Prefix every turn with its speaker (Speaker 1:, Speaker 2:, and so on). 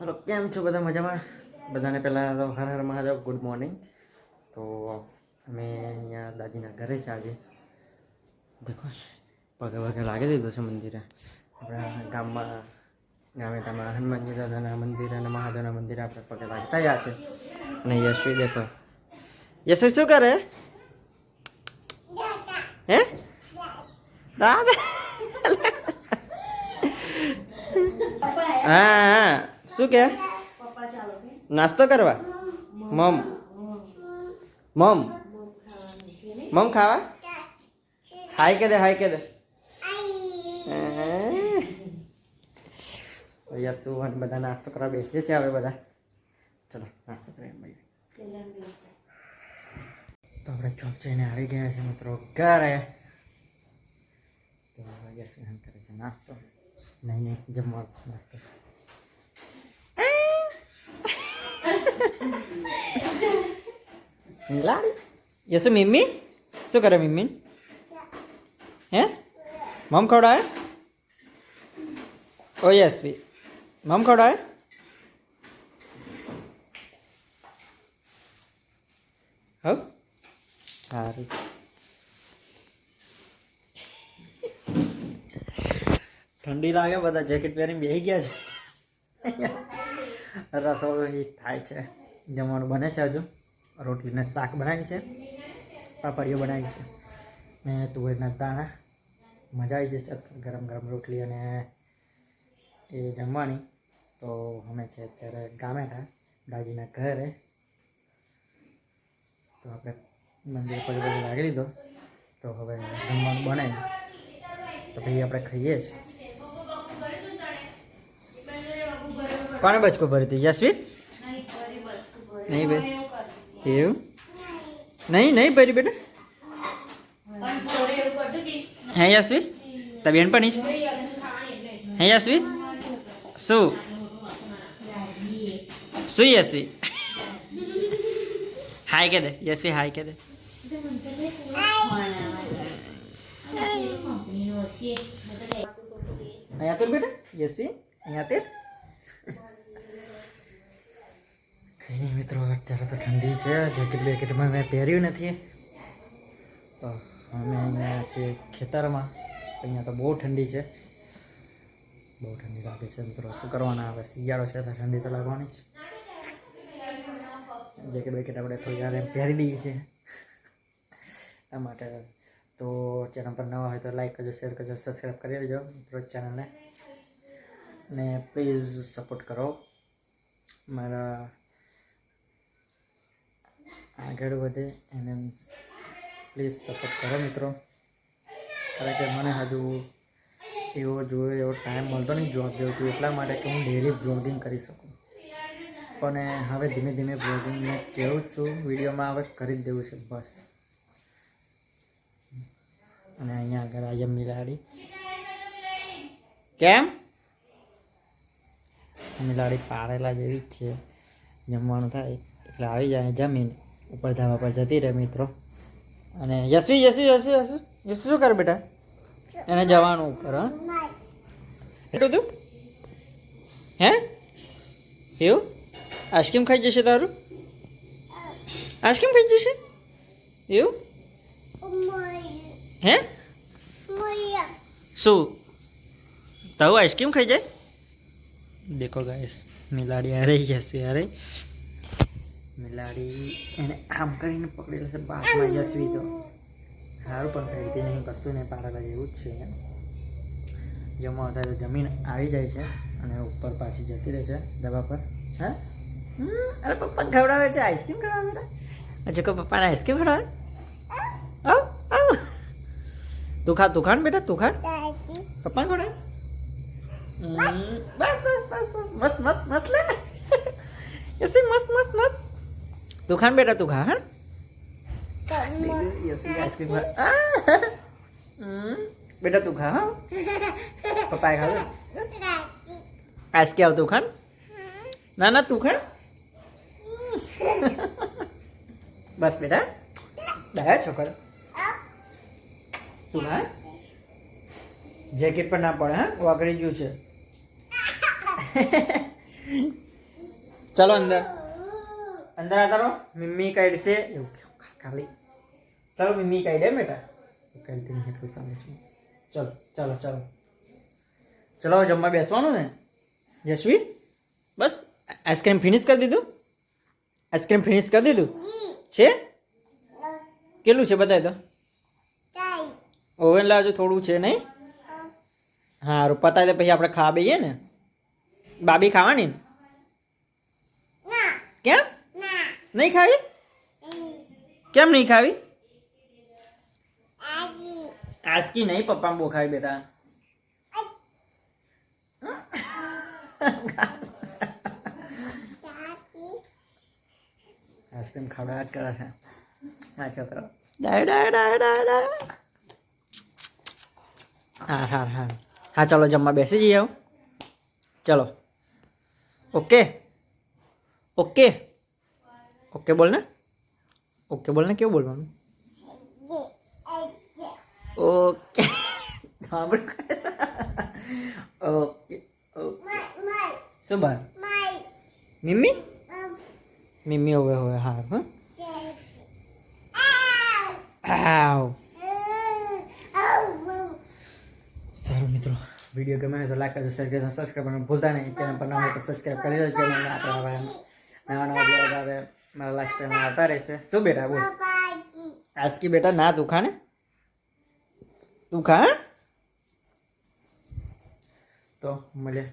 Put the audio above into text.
Speaker 1: Hello केम छो बधा मजामां बधाने पहला तो हर हर महादेव गुड मॉर्निंग। तो अमे अहींया दादीना घरे छे आज देखो पगे पगे लागी दीधो छे मंदिरे आपणा गाममां गामेतामां हनुमानजी दादाना मंदिर अने महादेवना मंदिरे आपणे पगे लागता आव्या छे। अने यशवी देखो यशवी शुं करे हे दादा हाँ शू के नास्तो करवा मम मम मम खावा हाय के दे यशु અને બધા નાસ્તો કરવા બેસીએ છીએ હવે બધા ચલો નાસ્તો કરીએ ભાઈ। તો આપણે ચોક જઈને આવી ગયા છે મિત્રો ઘરે। તો યશુ કરે છે નાસ્તો नहीं जमवा नास्तो मिलाड़ी यस मिम्मी शू करे मिम्मी हैं मम खवड़ावे ओ यस भी मम खवड़ावे हो सारू ठंडी लागे बधा जेकेट पहरी बेही गया है। रसोई थाय छे जमवानुं बने छे हजू रोटली ने शाक बनावी छे पापड़ियो बनावी छे ने तुवेरना दाणा मजा आई जशे गरम गरम रोटली अने ए जमवानी। तो अमे छे अत्यारे गामेठा दादीना घरे तो आपणे मंदिर पर लागी लीधो तो हवे जमवानुं बनावी तो भाई आपणे खाईए छे। कोने बचको भरी थी यशवी नहीं भाई एवं नहीं नहीं भरी बेटा है यशवी तब एन पण है यशवी शू शू यशवी हाय के दे यशवी हाय के दे अँ तो बेटा यशवी अँ तेर कहीं नहीं मित्रों अत्यारे तो ठंडी है जेकेट बेकेट में मैं पहेर्यु नहीं तो अमे अहींया छे खेतर में अहींया तो बहुत ठंडी है बहुत ठंडी लागे छे मित्रों शू करवाना हवे शियाळो छे तो ठंडी तो लागवानी ज जेकेट बेकेट आपणे थोड़ी वार पहेरी दीए छे आ माटे। तो चैनल पर नवा हो तो लाइक करजो शेर करजो सब्सक्राइब कर देजो मित्रों चैनल ने प्लीज सपोर्ट करो मारा आगे बढ़े एने प्लीज सपोर्ट करो मित्रों कारण के मैंने हजू एवो जो एवो टाइम मळतो नहीं जॉब जाऊँ छूँ एटला माटे कि हूँ डेली ब्लॉगिंग करी सकूँ पण हवे धीमे धीमे ब्लॉगिंग में कहूँ छूँ विडियो में हवे करी ज देवुं छे बस। अने अहींया आगळ आ मिलाड़ी केम मिलाड़ी पाड़ेला जेवी ज छे जमवानुं थाय एटले आवी जाय जमीन ऊपर धाबा पर जती रहे मित्रों। अने यशवी यशवी यशवी यशवी यशवी शू कर बेटा एने जवानुं ऊपर हाँ एटલું તું हैं एवं आइसक्रीम खाई जशे तारू आइसक्रीम खाई जशे एवं हैं शू ताऊ आइसक्रीम खाई जाए। देखो गाइस मिलाड़ी आ रही यशवी आ रही मिलाड़ी एने आम करीने पकड़ेला छे बाजमां यशवी तो सारूं पण कहीती नहीं कशुं नहीं पारेला जेवुं ज छे। जमवा थाय तो जमीन आवी जाय छे अने उपर पाછી जती रहे छे दबा पर हाँ अरे पप्पा खवड़ावे छे आइसक्रीम खवड़ावे बेटा अच्छा को पप्पा ने आइसक्रीम खवड़ावे आओ आओ तू खा ने बेटा तू खा पप्पा खवड़ावे बस बस बस बस मस्त मस्त मस्त ले ऐसे मस्त मस्त मस्त तू खान बेटा तू खा हाँ आइसक्रीम खा बेटा तू खा हाँ पप्पा खा आइसक्रीम तू खान ना ना तू खा बस बेटा दया छोकरा तू खा जेकेट पर ना पड़े हाँ वाकड़ी गयुं छे ચલો અંદર અંદર આવતા રહો. મમ્મી કાઢશે એવું ખાલી. ચલો મમ્મી કાઢે બેટા કાઢતી નહીં એટલું સામે છું. ચલો ચલો ચલો ચલો જમવા બેસવાનું ને યશવી? બસ આઈસ્ક્રીમ ફિનિશ કરી દીધું? આઈસ્ક્રીમ ફિનિશ કરી દીધું છે? કેટલું છે બતાય તો. ઓવન લાવજો થોડું છે નહીં? સારું પતાવી દે પછી આપણે ખાવા બેહીએ ને. બાબી ખાવાની ને? કેમ નહીં ખાવી? કેમ નહીં ખાવી? આસ્કી નહીં પપ્પા બહુ ખાવી બેટા. આઈસ્ક્રીમ ખાવડા જ કરે છે હા છોકરો. ડાય ડાય ડાય ડાય ડાય. હા હા હા હા ચલો જમવા બેસી જઈએ આવું. ચલો ઓકે ઓકે ઓકે બોલ ને. ઓકે બોલ ને. કેવું બોલવાનું? ઓકે હા બોલ. ઓકે ઓકે શું બાર મિમ્મી મિમ્મી હવે હવે હા હા આવ. સારું મિત્રો વિડીયો ગમે તો લાઈક કરજો, શેર કરજો, સબસ્ક્રાઈબ કરવાનું ભૂલતા નહીં. ચેનલ પર ના હોય તો સબસ્ક્રાઈબ કરી દેજો. ચેનલને આપણે નવા નવા બ્લોગ આવે મારા લાસ્ટ ટાઈમ આવતા રહેશે. શું બેટા બોલ? આજકી બેટા ના તું ખા ને. તું ખા તો મળે.